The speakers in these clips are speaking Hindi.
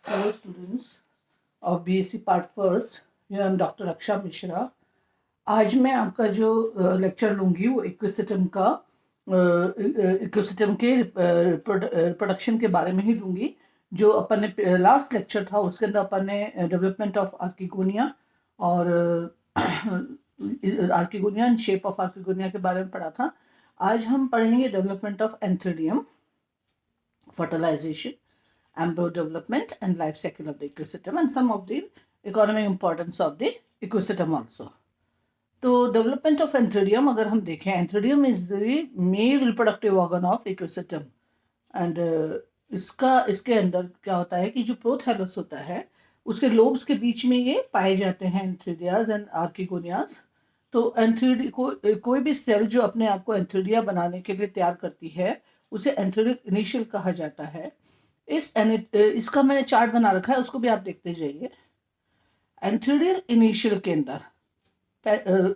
Hello students of BSc Part First. I am Dr. Aksha Mishra. आज मैं आपका जो लेक्चर लूँगी वो इक्विसिटम का इक्विसिटम के प्रोडक्शन के बारे में ही दूंगी। जो अपन ने लास्ट लेक्चर था उसके अंदर अपन ने डेवलपमेंट ऑफ आर्किगोनिया और archegonia and shape of archegonia के बारे में पढ़ा था। आज हम पढ़ेंगे development of antheridium, fertilization, embryo development and life cycle of the ecosystem and some of the economic importance of the ecosystem also. तो डेवलपमेंट ऑफ एंथ्रेडियम अगर हम देखें, antheridium is the male reproductive organ of ecosystem and इसके अंदर क्या होता है कि जो प्रोथैलस होता है उसके लोब्स के बीच में ये पाए जाते हैं एंथ्रेडियाज एंड आर्किगोनियाज। तो कोई भी सेल जो अपने आप को एंथ्रेडिया बनाने के लिए तैयार करती है उसे एंथ्रेडियल इनिशियल कहा जाता है। इसका मैंने चार्ट बना रखा है, उसको भी आप देखते जाइए। एंथ्रेडियल इनिशियल के अंदर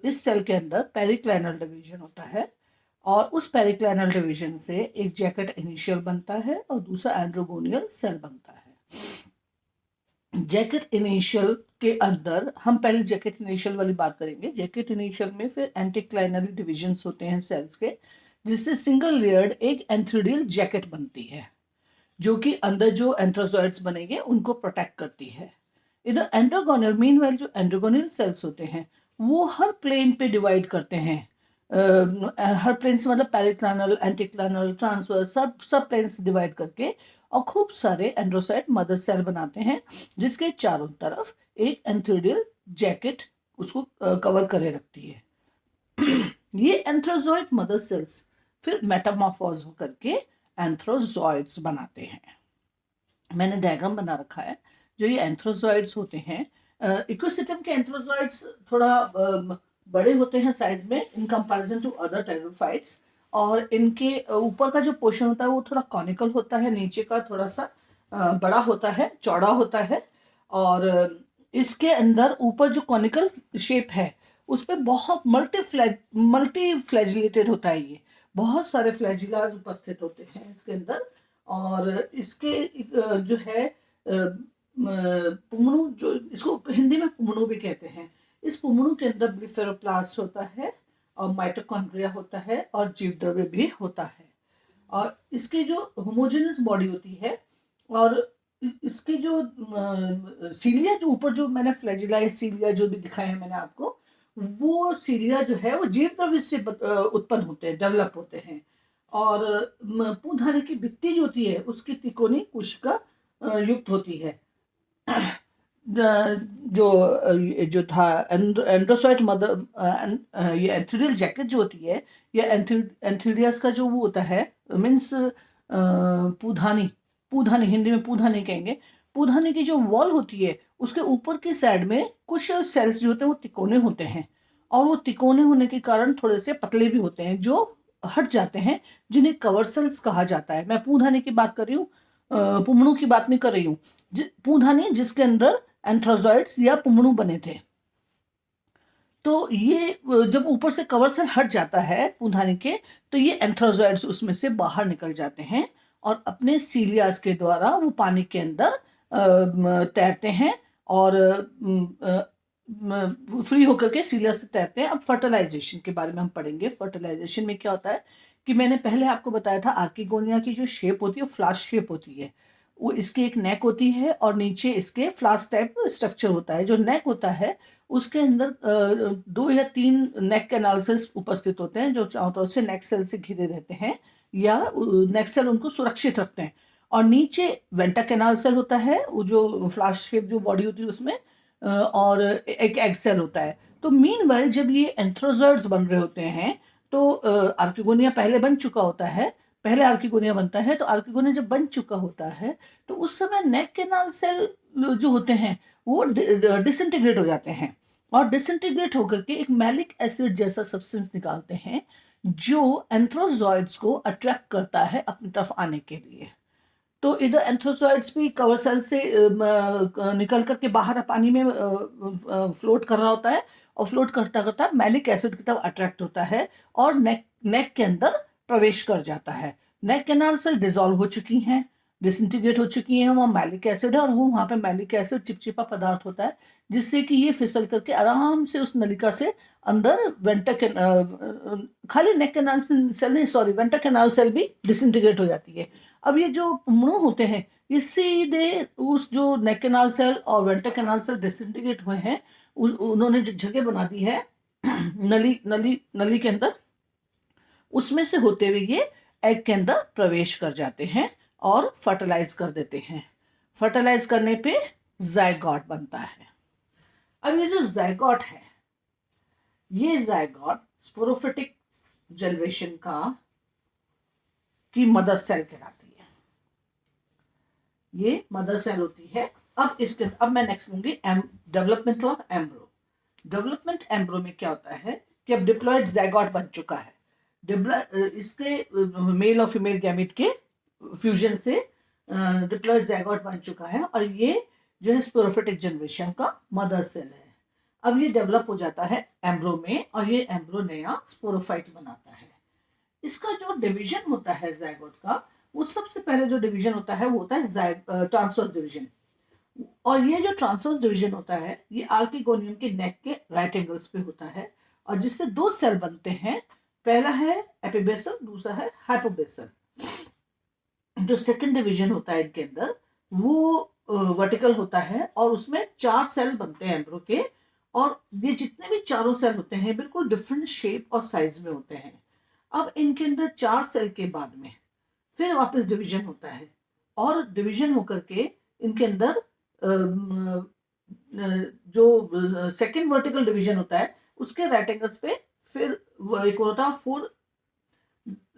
इस सेल के अंदर पेरिक्लाइनल डिवीजन होता है और उस पेरिक्लाइनल डिवीजन से एक जैकेट इनिशियल बनता है और दूसरा एंड्रोगोनियल सेल बनता है। जैकेट इनिशियल के अंदर हम पहले जैकेट इनिशियल वाली बात करेंगे। जैकेट इनिशियल में फिर एंटीक्लाइनल डिविजन्स होते हैं सेल्स के, जिससे सिंगल लेयर्ड एक एंथ्रेडियल जैकेट बनती है जो कि अंदर जो एंथ्रोजॉइड्स बनेंगे उनको प्रोटेक्ट करती है। इधर एंड्रोगोनियल मीनवाइल जो एंड्रोगोनियल सेल्स होते हैं वो हर प्लेन पे डिवाइड करते हैं। हर प्लेन से मतलब पेरिक्लाइनल, एंटीक्लाइनल, ट्रांसवर्स सब प्लेन से डिवाइड करके और खूब सारे एंड्रोसाइट मदर सेल बनाते हैं जिसके चारों तरफ एक एंथ्रेडियल जैकेट उसको कवर करे रखती है। ये एंथ्रोजॉइड मदर सेल्स फिर मेटामॉर्फोज होकर के एंथ्रोजॉइड्स बनाते हैं। मैंने डायग्राम बना रखा है। जो ये एंथ्रोजॉइड्स होते हैं, इकोसिस्टम के एंथ्रोजॉइड्स थोड़ा बड़े होते हैं साइज में इन कंपैरिजन टू अदर टेरोफाइट्स, और इनके ऊपर का जो पोर्शन होता है वो थोड़ा कॉनिकल होता है, नीचे का थोड़ा सा बड़ा होता है, चौड़ा होता है। और इसके अंदर ऊपर जो कॉनिकल शेप है उस पर बहुत मल्टी फ्लैजिलेटेड होता है। ये बहुत सारे फ्लैजिलाज उपस्थित होते हैं इसके अंदर। और इसके जो है पुमणु, जो इसको हिंदी में पुमणु भी कहते हैं, इस पुमणु के अंदर ब्लिफेरोप्लास्ट होता है और माइटोकॉन्ड्रिया होता है और जीवद्रव्य भी होता है। और इसकी जो होमोजेनस बॉडी होती है और इसके जो सीलिया, जो ऊपर जो मैंने फ्लैजिलाइज सीलिया जो भी दिखाए हैं मैंने आपको, वो सीलिया जो है वो जीवद्रव्य से उत्पन्न होते हैं, डेवलप होते हैं। और पूधानी की भित्ति जो होती है उसकी तिकोनी कोशिका युक्त होती है। जो था एंड्रोसाइट मदर, ये एंथ्रेडियल जैकेट जो होती है, ये एंथ्रेडियास का जो वो होता है, मीन्स पूधानी हिंदी में पूधानी कहेंगे। पूधानी की जो वॉल होती है उसके ऊपर की साइड में कुछ सेल्स जो होते हैं वो तिकोने होते हैं, और वो तिकोने होने के कारण थोड़े से पतले भी होते हैं जो हट जाते हैं, जिन्हें कवर सेल्स कहा जाता है। मैं पूधानी की बात कर रही हूँ, पुमणु की बात नहीं कर रही हूँ। पूधानी जिसके अंदर एंथ्रोजॉइड्स या पुमणु बने थे। तो ये जब ऊपर से कवर सेल हट जाता है पूधानी के, तो ये एंथ्रोजॉइड्स उसमें से बाहर निकल जाते हैं और अपने सीलियास के द्वारा वो पानी के अंदर तैरते हैं और फ्री होकर के सीलिया से तैरते हैं। अब फर्टिलाइजेशन के बारे में हम पढ़ेंगे। फर्टिलाइजेशन में क्या होता है कि मैंने पहले आपको बताया था आर्किगोनिया की जो शेप होती है वो फ्लास्क शेप होती है। वो इसकी एक नेक होती है और नीचे इसके फ्लास्क टाइप स्ट्रक्चर होता है। जो नेक होता है उसके अंदर 2 या 3 नेक कैनाल सेल्स उपस्थित होते हैं जो चारों तरफ से नेक सेल से घिरे रहते हैं या नेक सेल उनको सुरक्षित रखते हैं। और नीचे वेंटा कैनाल सेल होता है, वो जो फ्लास्क शेप जो बॉडी होती है उसमें, और एक एग सेल होता है। तो मीनवाइल जब ये एंथ्रोजॉइड्स बन रहे होते हैं तो आर्किगोनिया पहले बन चुका होता है, पहले आर्किगोनिया बनता है। तो आर्किगोनिया जब बन चुका होता है तो उस समय नेक कैनाल सेल जो होते हैं वो डिसइंटीग्रेट हो जाते हैं और डिसइंटीग्रेट होकर के एक मैलिक एसिड जैसा सब्सटेंस निकालते हैं जो एंथ्रोजॉइड्स को अट्रैक्ट करता है अपनी तरफ आने के लिए। तो इधर एंथ्रोजॉइड्स भी कवर सेल से निकल करके बाहर पानी में फ्लोट कर रहा होता है और फ्लोट करता करता मैलिक एसिड की तरफ अट्रैक्ट होता है और नेक के अंदर प्रवेश कर जाता है। नेक कैनाल सेल डिसॉल्व हो चुकी हैं, डिसइंटीग्रेट हो चुकी हैं, वहाँ मैलिक एसिड है और वो वहाँ पे मैलिक एसिड चिपचिपा पदार्थ होता है जिससे कि ये फिसल करके आराम से उस नलिका से अंदर खाली नेक कैनाल सेल नहीं, सॉरी, वेंटर कैनाल सेल भी डिसइंटीग्रेट हो जाती है। अब ये जो पुमणु होते हैं ये सीधे उस जो नेक कैनाल सेल और वेंटर कैनाल सेल डिसइंटीग्रेट हुए हैं उन्होंने जो जगह बना दी है नली नली नली के अंदर, उसमें से होते हुए ये एग के अंदर प्रवेश कर जाते हैं और फर्टिलाइज कर देते हैं। फर्टिलाइज करने पे जायगॉट बनता है। अब ये जो जायगॉट है, ये जायगॉट स्पोरोफिटिक जनरेशन की मदर सेल कहलाती है। ये मदर सेल होती है। अब मैं नेक्स्ट लूंगी डेवलपमेंट ऑफ एम्ब्रो। डेवलपमेंट एम्ब्रो में क्या होता है कि अब डिप्लॉयड जायगॉट बन चुका है। इसके मेल और फीमेल गैमेट के फ्यूजन से डिप्लॉयड जायगॉट बन चुका है और ये जो है स्पोरोफिटिक जनरेशन का मदर सेल है। अब ये डेवलप हो जाता है एम्ब्रो में और ये एम्ब्रो नया स्पोरोफाइट बनाता है। इसका जो डिवीजन होता है जायगोट का, वो सबसे पहले जो डिवीजन होता है वो होता है ट्रांसवर्स डिवीजन। और ये जो ट्रांसवर्स डिवीजन होता है ये आर्किगोनियम के नेक के राइट एंगल्स पे होता है और जिससे दो सेल बनते हैं। पहला है एपिबेसल, दूसरा है हाइपोबेसल। जो सेकंड डिवीजन होता है इनके अंदर वो वर्टिकल होता है और उसमें 4 सेल बनते हैं एम्ब्रो के और ये जितने भी चारों सेल होते हैं बिल्कुल डिफरेंट शेप और साइज में होते हैं। अब इनके अंदर 4 सेल के बाद में फिर वापस डिवीजन होता है और डिवीजन होकर के इनके अंदर जो सेकंड वर्टिकल डिवीजन होता है उसके राइट एंगल्स पे फिर एक होता है 4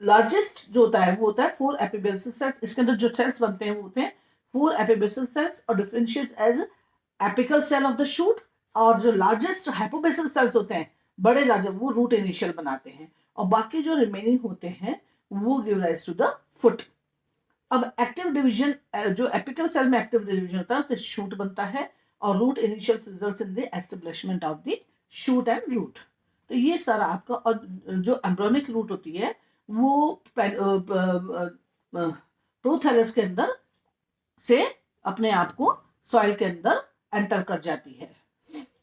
लार्जेस्ट जो होता है वो होता है 4 एपिबेसल सेल्स। इसके अंदर जो सेल्स बनते हैं वो होते हैं 4 एपिबेसल सेल्स और differentiates as apical cell of the shoot. और जो लार्जेस्ट हाइपोबेसल सेल्स होते हैं बड़े लार्ज वो रूट इनिशियल बनाते हैं और बाकी जो रिमेनिंग होते हैं वो give rise to the foot. अब एक्टिव डिवीजन जो एपिकल सेल में एक्टिव डिवीजन होता है फिर शूट बनता है और root initial results in the establishment of the shoot and root. तो ये सारा आपका, और जो एम्ब्रियोनिक रूट होती है वो प्रोथैलस के अंदर से अपने आप को सॉइल के अंदर एंटर कर जाती है।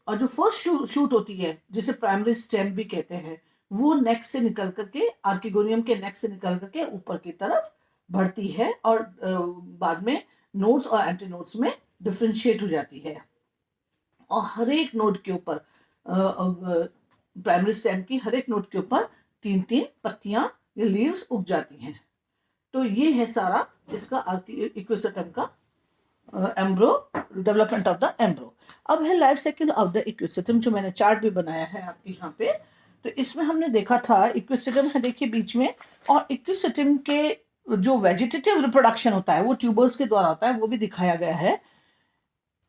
और जो फर्स्ट शूट होती है जिसे प्राइमरी स्टेम भी कहते हैं वो नेक से निकल करके आर्किगोनियम के नेक से निकल करके ऊपर की तरफ बढ़ती है और बाद में नोड्स और एंटी नोड्स में डिफरेंशिएट हो जाती है और हर एक नोड के ऊपर प्राइमरी स्टेम की हर एक नोड के ऊपर 3-3 पत्तियां या लीव्स उग जाती हैं। तो ये है सारा इसका इक्विसेटम का एम्ब्रो, डेवलपमेंट ऑफ द एम्ब्रो। अब है life cycle of the Equisetum, जो मैंने चार्ट भी बनाया है आपके यहाँ पे। तो इसमें हमने देखा था इक्विसेटम है देखिए बीच में, और इक्विसेटम के जो वेजिटेटिव रिप्रोडक्शन होता है वो ट्यूबर्स के द्वारा होता है, वो भी दिखाया गया है।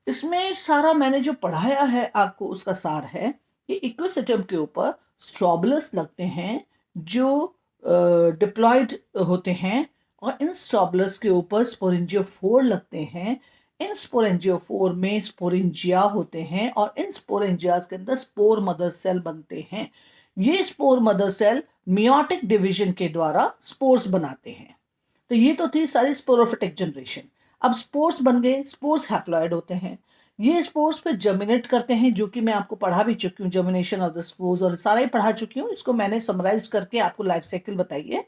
इसमें सारा मैंने जो पढ़ाया है आपको उसका सार है कि इक्विसेटम के ऊपर स्ट्रोबुलस लगते हैं जो डिप्लॉयड होते हैं और इन स्ट्रोबुलस के ऊपर स्पोरेंजियोफोर लगते हैं। इन स्पोरेंजियोफोर में स्पोरेंजिया होते हैं और इन स्पोरेंजियाज के अंदर स्पोर मदर सेल बनते हैं। ये spore mother cell meiotic division के द्वारा स्पोर्स बनाते हैं। तो ये तो थी सारी स्पोरोफिटिक जनरेशन। अब स्पोर्स बन गए, स्पोर्स हैप्लॉइड होते हैं। ये स्पोर्स पे जर्मिनेट करते हैं, जो कि मैं आपको पढ़ा भी चुकी हूँ, जर्मिनेशन ऑफ द स्पोर्स और सारा ही पढ़ा चुकी हूँ। इसको मैंने समराइज करके आपको लाइफ साइकिल बताइए।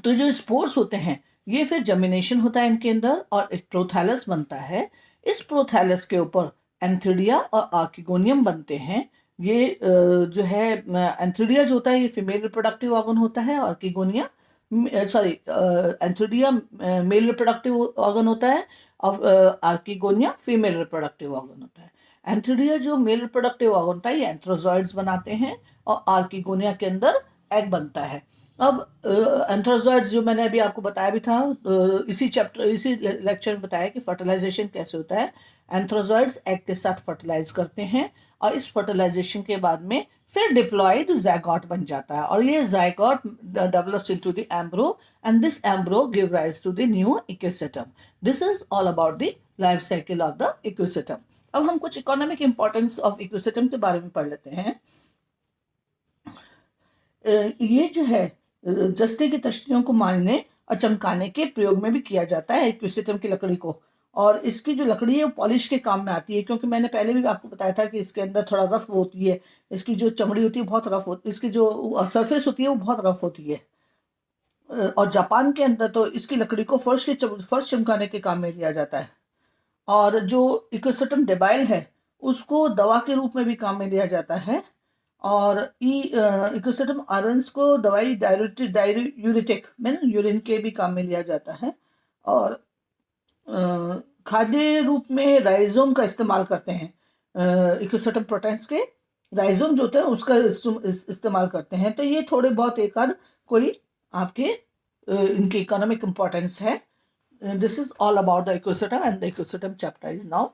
तो जो स्पोर्स होते हैं ये फिर जर्मिनेशन होता है इनके अंदर और एक प्रोथैलस बनता है। इस प्रोथैलस के ऊपर एंथ्रिडिया और आर्किगोनियम बनते हैं। ये जो है एंथ्रिडिया जो होता है ये फीमेल रिप्रोडक्टिव ऑर्गन होता है, आर्किगोनिया एंथ्रिडिया मेल रिप्रोडक्टिव ऑर्गन होता है और आर्किगोनिया फीमेल रिप्रोडक्टिव ऑर्गन होता है। एंथ्रिडिया जो मेल रिप्रोडक्टिव ऑर्गन होता है ये एंथ्रोजॉइड्स बनाते हैं और आर्किगोनिया के अंदर एग बनता है। अब एंथ्रोजॉइड्स जो मैंने अभी आपको बताया भी था, इसी लेक्चर में बताया कि फर्टिलाइजेशन कैसे होता है। एंथ्रोजॉइड्स एग के साथ फर्टिलाइज करते हैं और इस फर्टिलाइजेशन के बाद में फिर डिप्लॉयड जायगॉट बन जाता है और ये zygote develops into the embryo and this embryo give rise to the new equisetum. This is all about the life cycle of the equisetum. अब हम कुछ इकोनॉमिक इंपॉर्टेंस ऑफ इक्विसेटम के बारे में पढ़ लेते हैं। ये जो है जस्ते की तश्तियों को मारने और चमकाने के प्रयोग में भी किया जाता है इक्विसिटम की लकड़ी को। और इसकी जो लकड़ी है वो पॉलिश के काम में आती है, क्योंकि मैंने पहले भी आपको बताया था कि इसके अंदर थोड़ा रफ होती है, इसकी जो चमड़ी होती है बहुत रफ होती है, इसकी जो सरफेस होती है वो बहुत रफ होती है। और जापान के अंदर तो इसकी लकड़ी को फर्श चमकाने के काम में लिया जाता है। और जो इकोसिस्टम डेबाइल है उसको दवा के रूप में भी काम में लिया जाता है। और इकोसिस्टम आयरन्स को दवाई डाययूरेटिक में यूरिन के भी काम में लिया जाता है। और खाद्य रूप में राइजोम का इस्तेमाल करते हैं, इकोसिस्टम प्रोटेन्स के राइजोम जो होता है उसका इस्तेमाल करते हैं। तो ये थोड़े बहुत एक आध कोई आपके इनकी इकोनॉमिक इम्पोर्टेंस है। This is all about the ecosystem, and the ecosystem chapter is now